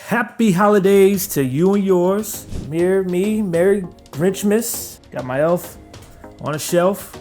Happy holidays to you and yours. Merry Grinchmas. Got my elf on a shelf.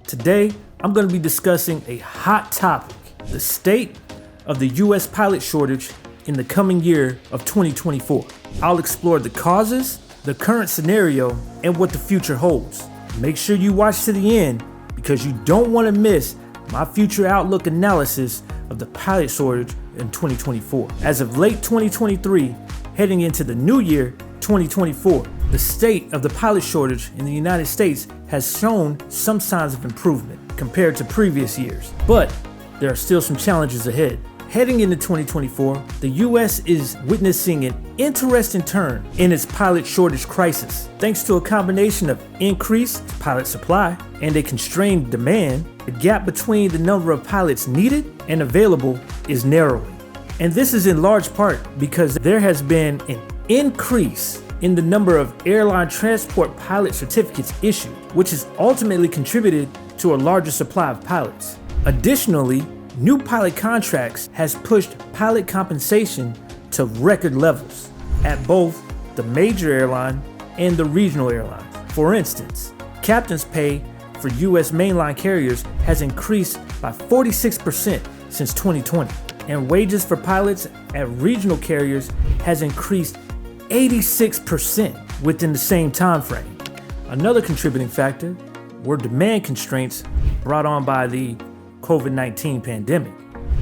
Today, I'm going to be discussing a hot topic, the state of the U.S. pilot shortage in the coming year of 2024. I'll explore the causes, the current scenario, and what the future holds. Make sure you watch to the end because you don't want to miss my future outlook analysis of the pilot shortage in 2024. As of late 2023, heading into the new year 2024, the state of the pilot shortage in the United States has shown some signs of improvement compared to previous years, but there are still some challenges ahead. Heading into 2024, the U.S. is witnessing an interesting turn in its pilot shortage crisis. Thanks to a combination of increased pilot supply and a constrained demand, the gap between the number of pilots needed and available is narrowing. And this is in large part because there has been an increase in the number of airline transport pilot certificates issued, which has ultimately contributed to a larger supply of pilots. Additionally, new pilot contracts has pushed pilot compensation to record levels at both the major airline and the regional airlines. For instance, captain's pay for U.S. mainline carriers has increased by 46% since 2020, and wages for pilots at regional carriers has increased 86% within the same time frame. Another contributing factor were demand constraints brought on by the COVID-19 pandemic.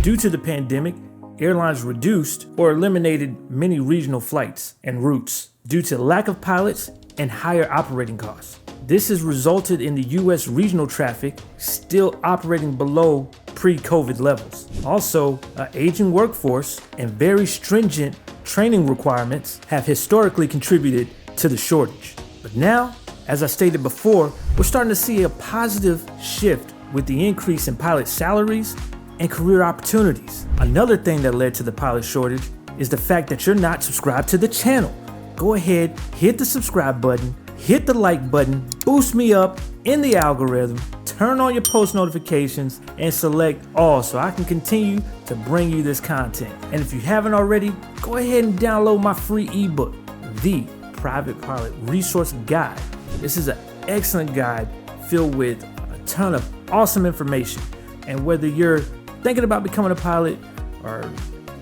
Due to the pandemic, airlines reduced or eliminated many regional flights and routes due to lack of pilots and higher operating costs. This has resulted in the U.S. regional traffic still operating below pre-COVID levels. Also, an aging workforce and very stringent training requirements have historically contributed to the shortage. But now, as I stated before, we're starting to see a positive shift with the increase in pilot salaries and career opportunities. Another thing that led to the pilot shortage is the fact that you're not subscribed to the channel. Go ahead, hit the subscribe button, hit the like button, boost me up in the algorithm, turn on your post notifications, and select all so I can continue to bring you this content. And if you haven't already, go ahead and download my free ebook, The Private Pilot Resource Guide. This is an excellent guide filled with a ton of awesome information. And whether you're thinking about becoming a pilot or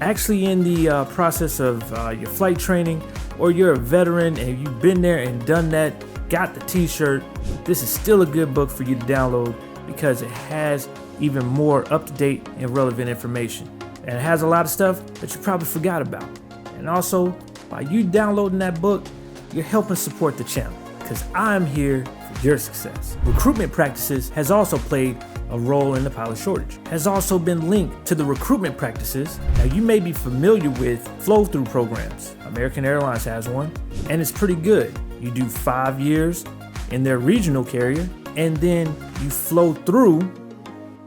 actually in the process of your flight training, or you're a veteran and you've been there and done that, got the t-shirt, this is still a good book for you to download because it has even more up-to-date and relevant information. And it has a lot of stuff that you probably forgot about. And also, by you downloading that book, you're helping support the channel because I'm here for your success. Recruitment practices has also played a role in the pilot shortage, has also been linked to the recruitment practices. Now, you may be familiar with flow-through programs. American Airlines has one, and it's pretty good. You do 5 years in their regional carrier, and then you flow through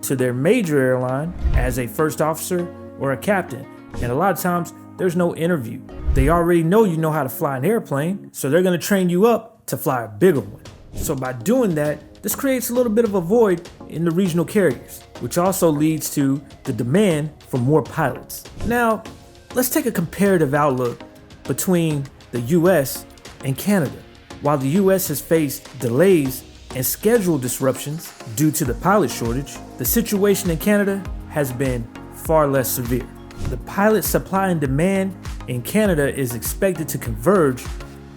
to their major airline as a first officer or a captain. And a lot of times, there's no interview. They already know you know how to fly an airplane, so they're gonna train you up to fly a bigger one. So by doing that, this creates a little bit of a void in the regional carriers, which also leads to the demand for more pilots. Now, let's take a comparative outlook between the US and Canada. While the US has faced delays and schedule disruptions due to the pilot shortage, the situation in Canada has been far less severe. The pilot supply and demand in Canada is expected to converge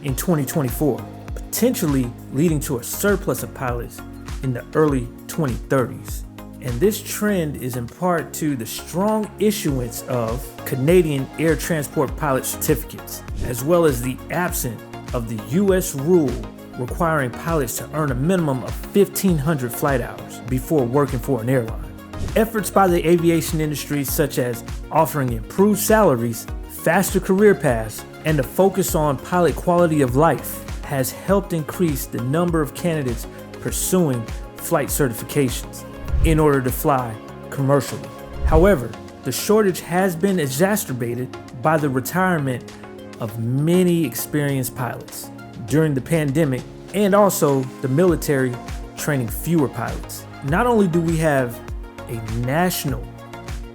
in 2024. Potentially leading to a surplus of pilots in the early 2030s. And this trend is in part to the strong issuance of Canadian air transport pilot certificates, as well as the absence of the U.S. rule requiring pilots to earn a minimum of 1,500 flight hours before working for an airline. Efforts by the aviation industry, such as offering improved salaries, faster career paths, and a focus on pilot quality of life, has helped increase the number of candidates pursuing flight certifications in order to fly commercially. However, the shortage has been exacerbated by the retirement of many experienced pilots during the pandemic and also the military training fewer pilots. Not only do we have a national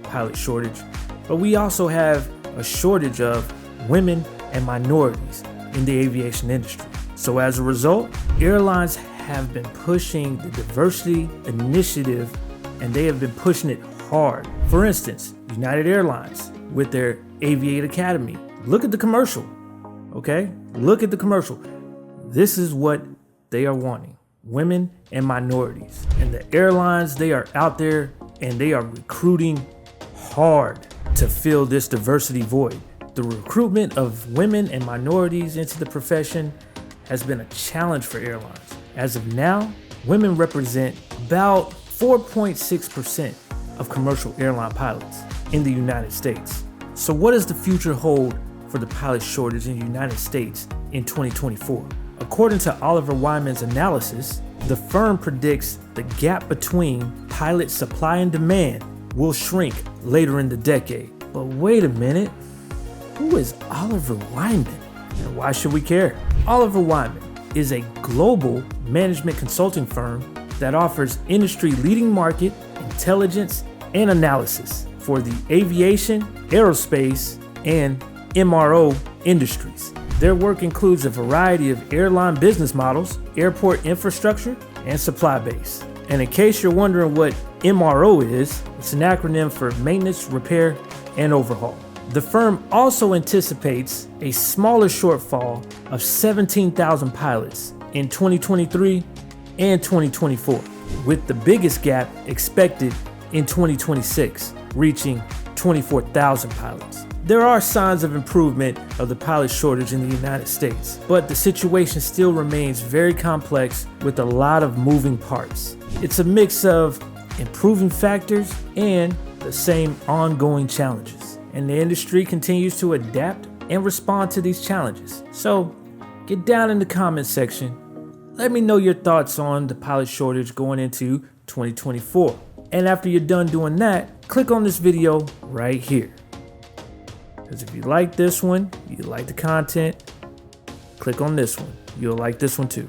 pilot shortage, but we also have a shortage of women and minorities in the aviation industry. So as a result, airlines have been pushing the diversity initiative, and they have been pushing it hard. For instance, United Airlines with their Aviate Academy. Look at the commercial, okay? Look at the commercial. This is what they are wanting, women and minorities. And the airlines, they are out there and they are recruiting hard to fill this diversity void. The recruitment of women and minorities into the profession has been a challenge for airlines. As of now, women represent about 4.6% of commercial airline pilots in the United States. So what does the future hold for the pilot shortage in the United States in 2024? According to Oliver Wyman's analysis, the firm predicts the gap between pilot supply and demand will shrink later in the decade. But wait a minute, who is Oliver Wyman? And why should we care? Oliver Wyman is a global management consulting firm that offers industry-leading market intelligence and analysis for the aviation, aerospace, and MRO industries. Their work includes a variety of airline business models, airport infrastructure, and supply base. And in case you're wondering what MRO is, it's an acronym for maintenance, repair, and overhaul. The firm also anticipates a smaller shortfall of 17,000 pilots in 2023 and 2024, with the biggest gap expected in 2026, reaching 24,000 pilots. There are signs of improvement of the pilot shortage in the United States, but the situation still remains very complex with a lot of moving parts. It's a mix of improving factors and the same ongoing challenges. And the industry continues to adapt and respond to these challenges. So get down in the comments section. Let me know your thoughts on the pilot shortage going into 2024. And after you're done doing that, click on this video right here. Because if you like this one, you like the content, click on this one. You'll like this one too.